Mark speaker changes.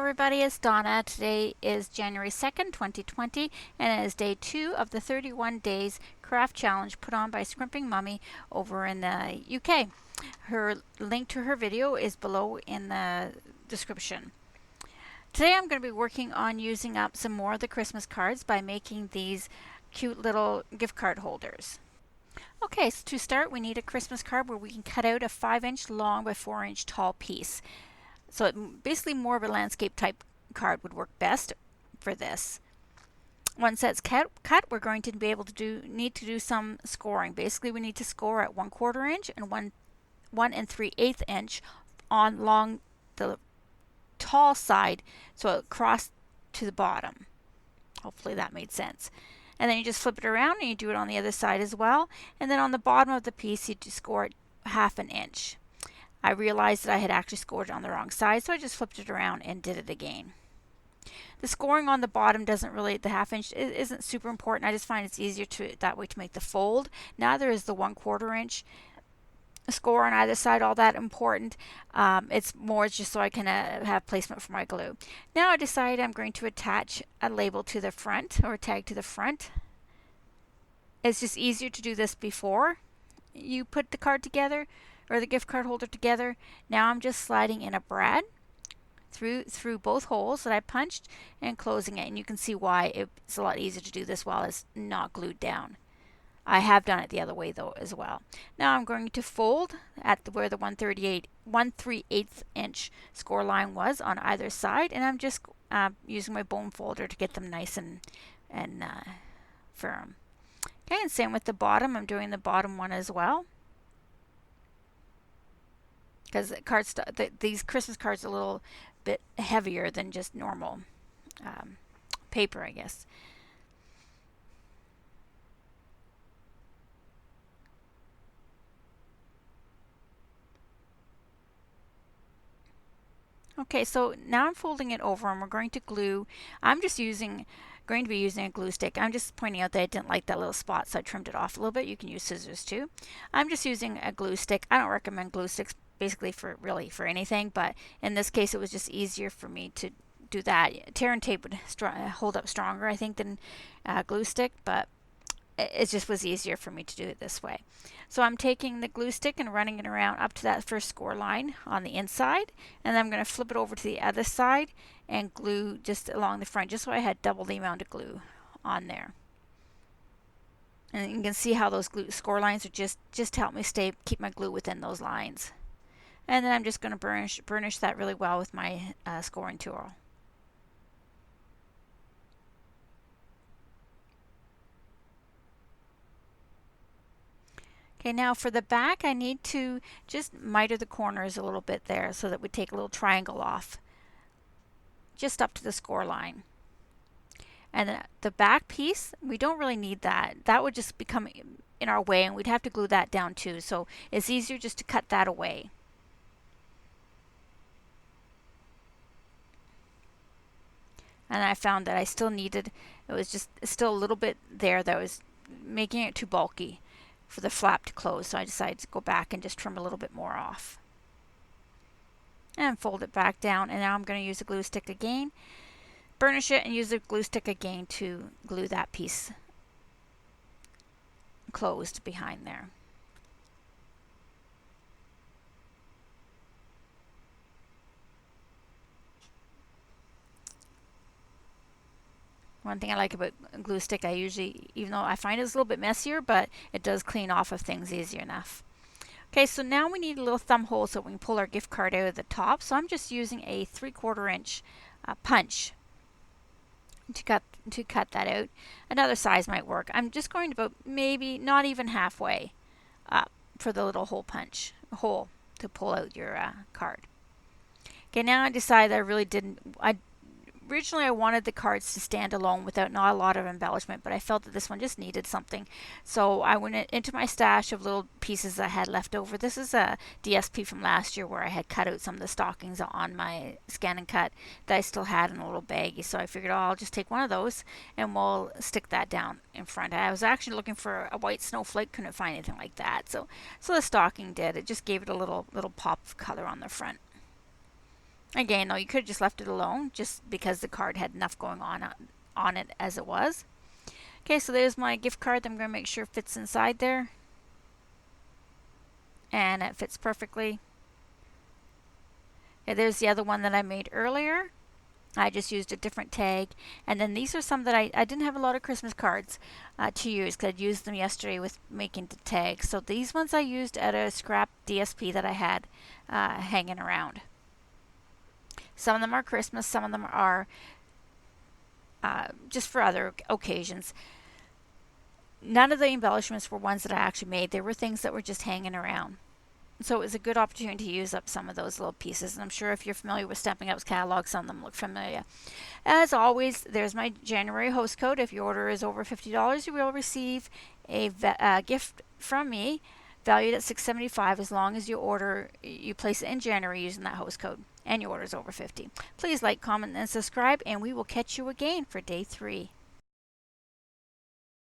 Speaker 1: everybody, it's Donna. Today is January 2nd, 2020, and it is day 2 of the 31 days craft challenge put on by Scrimping Mummy over in the UK. Her link to her video is below in the description. Today I'm going to be working on using up some more of the Christmas cards by making these cute little gift card holders. Okay, so to start we need a Christmas card where we can cut out a 5-inch long by 4-inch tall piece. So basically more of a landscape type card would work best for this. Once that's cut, we're going to be able to need to do some scoring. Basically we need to score at 1/4 inch and 1 3/8 inch along the tall side, so across to the bottom. Hopefully that made sense. And then you just flip it around and you do it on the other side as well. And then on the bottom of the piece you just score it 1/2 inch. I realized that I had actually scored it on the wrong side, so I just flipped it around and did it again. The scoring on the bottom doesn't really, the 1/2 inch isn't super important. I just find it's easier that way to make the fold. Neither is the 1/4 inch score on either side all that important. It's more just so I can have placement for my glue. Now I decided I'm going to attach a label to the front, or a tag to the front. It's just easier to do this before you put the card together, or the gift card holder together. Now I'm just sliding in a brad through both holes that I punched and closing it, and you can see why it's a lot easier to do this while it's not glued down. I have done it the other way though as well. Now I'm going to fold at where the 1 3/8 inch score line was on either side, and I'm just using my bone folder to get them nice and firm. Okay, and same with the bottom. I'm doing the bottom one as well, because these Christmas cards are a little bit heavier than just normal paper, I guess. Okay, so now I'm folding it over and we're going to glue. I'm just going to be using a glue stick. I'm just pointing out that I didn't like that little spot, so I trimmed it off a little bit. You can use scissors too. I'm just using a glue stick. I don't recommend glue sticks basically for anything, but in this case it was just easier for me to do that. Tear and tape would hold up stronger, I think, than glue stick, but it just was easier for me to do it this way. So I'm taking the glue stick and running it around up to that first score line on the inside, and then I'm going to flip it over to the other side and glue just along the front, just so I had double the amount of glue on there. And you can see how those glue score lines are just help me keep my glue within those lines. And then I'm just going to burnish that really well with my scoring tool. Okay, now for the back I need to just miter the corners a little bit there so that we take a little triangle off just up to the score line. And then the back piece, we don't really need that. That would just become in our way and we'd have to glue that down too. So it's easier just to cut that away. And I found that I still needed, it was just still a little bit there that was making it too bulky for the flap to close, so I decided to go back and just trim a little bit more off. And fold it back down, and now I'm going to use a glue stick again, burnish it, and use the glue stick again to glue that piece closed behind there. One thing I like about a glue stick, I usually, even though I find it's a little bit messier, but it does clean off of things easier enough. Okay, so now we need a little thumb hole so we can pull our gift card out of the top. So I'm just using a 3/4 inch punch to cut that out. Another size might work. I'm just going about maybe not even halfway up for the little hole to pull out your card. Okay, now I decided I really didn't. Originally I wanted the cards to stand alone without not a lot of embellishment, but I felt that this one just needed something. So I went into my stash of little pieces I had left over. This is a DSP from last year where I had cut out some of the stockings on my scan and cut that I still had in a little baggie. So I figured, oh, I'll just take one of those and we'll stick that down in front. I was actually looking for a white snowflake, couldn't find anything like that. So the stocking did. It just gave it a little pop of color on the front. Again, though, you could have just left it alone just because the card had enough going on it as it was. Okay, so there's my gift card that I'm going to make sure fits inside there. And it fits perfectly. Okay, there's the other one that I made earlier. I just used a different tag. And then these are some that I didn't have a lot of Christmas cards to use because I'd used them yesterday with making the tags. So these ones I used at a scrap DSP that I had hanging around. Some of them are Christmas, some of them are just for other occasions. None of the embellishments were ones that I actually made. They were things that were just hanging around. So it was a good opportunity to use up some of those little pieces. And I'm sure if you're familiar with Stampin' Up's catalog, some of them look familiar. As always, there's my January host code. If your order is over $50, you will receive a gift from me valued at $6.75 as long as you place it in January using that host code and your order is over $50. Please like, comment, and subscribe, and we will catch you again for day 3.